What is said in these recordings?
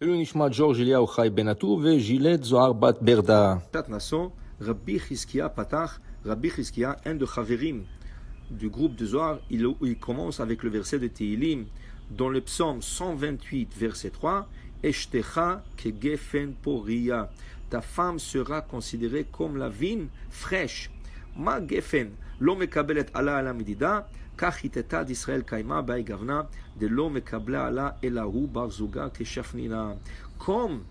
לעילוי נשמת ג'ורג' אליהו חי בן עטור וג'ילט זוהר בת ברדה. Nason, Rabbi Chizkia Patach, Rabbi Chizkia, un de Chaverim du groupe de Zohar, il commence avec le verset de Tehillim dans le psaume 128, verset 3, Eshtecha kegefen poria. Ta femme sera considérée comme la vigne fraîche. Ma gefen, lo mekabelet ala ala medida, כך היטטה d'Israël קיימה באי גוונה, דלא מקבלה עלה אלא הוא בר זוגה כשפנינה. Comme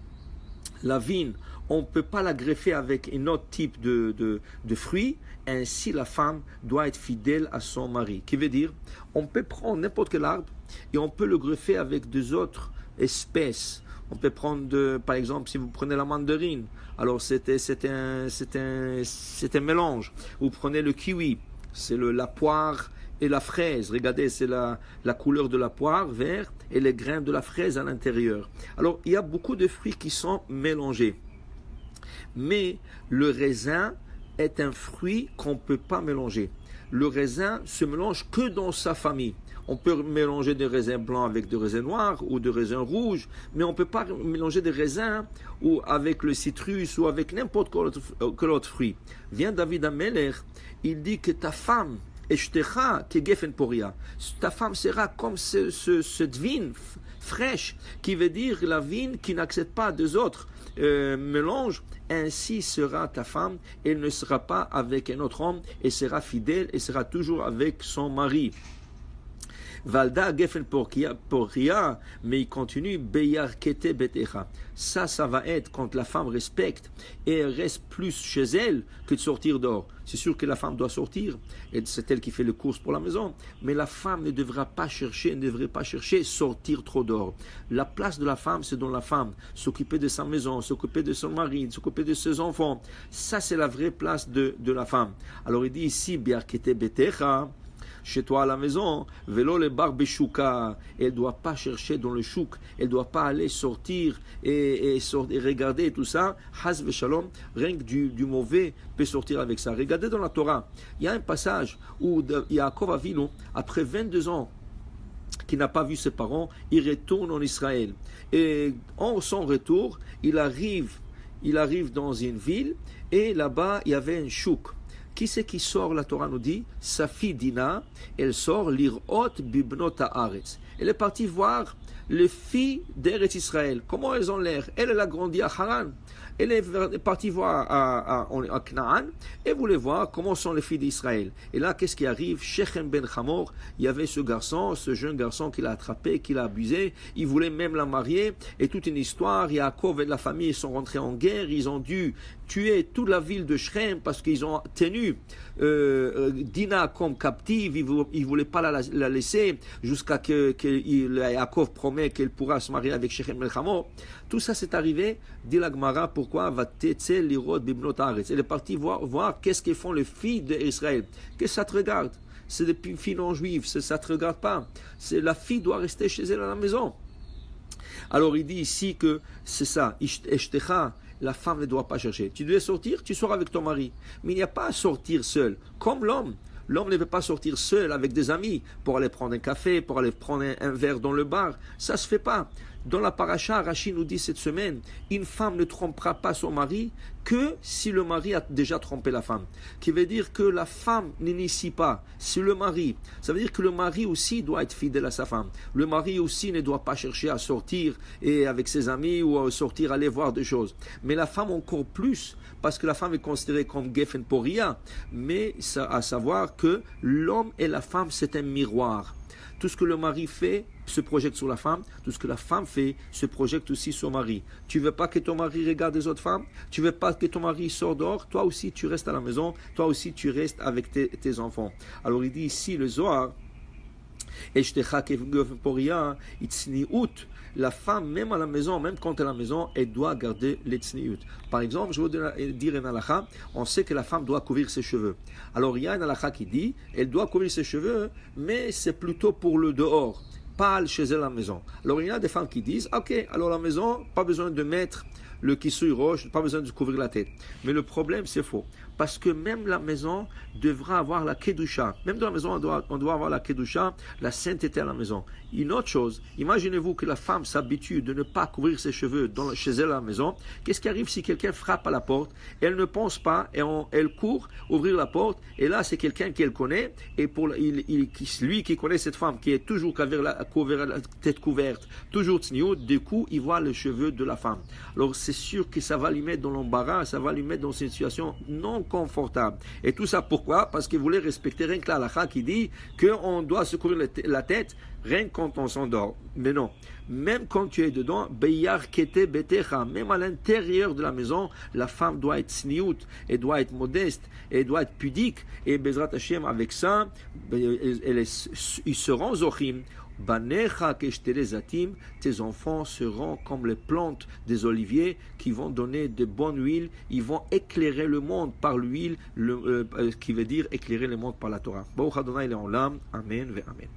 la vigne, on ne peut pas la greffer avec un autre type de fruits, ainsi la femme doit être fidèle à son mari. Qui veut dire, on peut prendre n'importe quel arbre et on peut le greffer avec deux autres espèces. On peut prendre, par exemple, si vous prenez la mandarine, alors c'est un mélange. Vous prenez le kiwi, c'est la poire et la fraise. Regardez, c'est la couleur de la poire verte et les grains de la fraise à l'intérieur. Alors, il y a beaucoup de fruits qui sont mélangés. Mais le raisin est un fruit qu'on ne peut pas mélanger. Le raisin se mélange que dans sa famille. On peut mélanger des raisins blancs avec des raisins noirs ou des raisins rouges, mais on ne peut pas mélanger des raisins ou avec le citrus ou avec n'importe quel autre fruit. Vient David Ameler, il dit que ta femme, Eshtecha kegefen poria, ta femme sera comme cette vigne fraîche, qui veut dire la vigne qui n'accepte pas des autres mélanges. Ainsi sera ta femme, elle ne sera pas avec un autre homme, elle sera fidèle, elle sera toujours avec son mari. Valda gefen poria, mais il continue, beyar kete betecha. Ça va être quand la femme respecte et elle reste plus chez elle que de sortir dehors. C'est sûr que la femme doit sortir, et c'est elle qui fait les courses pour la maison, mais la femme ne devrait pas chercher sortir trop dehors. La place de la femme, c'est dans la femme, s'occuper de sa maison, s'occuper de son mari, s'occuper de ses enfants. Ça, c'est la vraie place de la femme. Alors il dit ici, beyar kete betecha, chez toi à la maison, vélo le bar beshuka, elle ne doit pas chercher dans le chouk, elle ne doit pas aller sortir et regarder tout ça, has veshalom, rien que du mauvais peut sortir avec ça. Regardez dans la Torah, il y a un passage où Yaakov Avinu, après 22 ans, qui n'a pas vu ses parents, il retourne en Israël. Et en son retour, il arrive dans une ville, et là-bas, il y avait un chouk. Qui c'est qui sort, la Torah nous dit, sa fille Dina, elle sort l'irot bibnot haaretz. Elle est partie voir les filles d'Eretz Israël. Comment elles ont l'air? Elle a grandi à Haran. Elle est partie voir à Canaan et voulait voir comment sont les filles d'Israël. Et là, qu'est-ce qui arrive? Shechem ben Hamor, il y avait ce jeune garçon qui l'a attrapé, qui l'a abusé. Il voulait même la marier. Et toute une histoire. Yaakov et la famille sont rentrés en guerre. Ils ont dû tuer toute la ville de Shrem parce qu'ils ont tenu Dina comme captive. Ils ne voulaient pas la laisser jusqu'à que Yaakov promet qu'elle pourra se marier avec Shechem ben Hamor. Tout ça c'est arrivé, dit la Gemara, pourquoi va tetzel lirot bibnot haaretz. Elle est partie voir qu'est-ce qu'ils font les filles d'Israël. Qu'est-ce que ça te regarde? C'est des filles non juives, ça ne te regarde pas. La fille doit rester chez elle à la maison. Alors il dit ici que c'est ça, Eshtecha, la femme ne doit pas chercher. Tu devais sortir, tu sors avec ton mari. Mais il n'y a pas à sortir seul, comme l'homme. L'homme ne peut pas sortir seul avec des amis pour aller prendre un café, pour aller prendre un verre dans le bar. Ça ne se fait pas. Dans la paracha, Rachid nous dit cette semaine, une femme ne trompera pas son mari que si le mari a déjà trompé la femme. Qui veut dire que la femme n'initie pas. C'est le mari. Ça veut dire que le mari aussi doit être fidèle à sa femme. Le mari aussi ne doit pas chercher à sortir et avec ses amis ou à sortir, aller voir des choses. Mais la femme encore plus, parce que la femme est considérée comme gefen poria. Mais à savoir que l'homme et la femme, c'est un miroir. Tout ce que le mari fait se projette sur la femme. Tout ce que la femme fait se projette aussi sur le mari. Tu ne veux pas que ton mari regarde les autres femmes? Tu ne veux pas que ton mari sorte dehors? Toi aussi, tu restes à la maison. Toi aussi, tu restes avec tes enfants. Alors, il dit ici, le Zohar, la femme, même à la maison, même quand elle est à la maison, elle doit garder les tzniut. Par exemple, je veux dire une halakha, on sait que la femme doit couvrir ses cheveux. Alors il y a une halakha qui dit, elle doit couvrir ses cheveux, mais c'est plutôt pour le dehors, pas chez elle à la maison. Alors il y a des femmes qui disent, ok, alors à la maison, pas besoin de mettre le kissouille roche, pas besoin de couvrir la tête. Mais le problème, c'est faux. parce que même la maison devra avoir la kedusha. Même dans la maison, on doit avoir la kedusha, la sainteté à la maison. Une autre chose, imaginez-vous que la femme s'habitue de ne pas couvrir ses cheveux chez elle à la maison. Qu'est-ce qui arrive si quelqu'un frappe à la porte? Elle ne pense pas et elle court ouvrir la porte, et là c'est quelqu'un qu'elle connaît, et lui qui connaît cette femme qui est toujours la tête couverte, toujours tsniout, du coup il voit les cheveux de la femme. Alors c'est sûr que ça va lui mettre dans l'embarras, ça va lui mettre dans une situation non confortable. Et tout ça pourquoi? Parce qu'il voulait respecter rien que la halakha qui dit qu'on doit se couvrir la tête rien quand on s'endort. Mais non, même quand tu es dedans, beyar kete betecha, même à l'intérieur de la maison, la femme doit être sniout, et doit être modeste, et doit être pudique, et Bezrat Hashem, avec ça, ils seront zochim. Banecha keshterezatim, tes enfants seront comme les plantes des oliviers qui vont donner de bonnes huiles, ils vont éclairer le monde par l'huile, qui veut dire éclairer le monde par la Torah. Baruch Adonai le'olam, amen ve amen.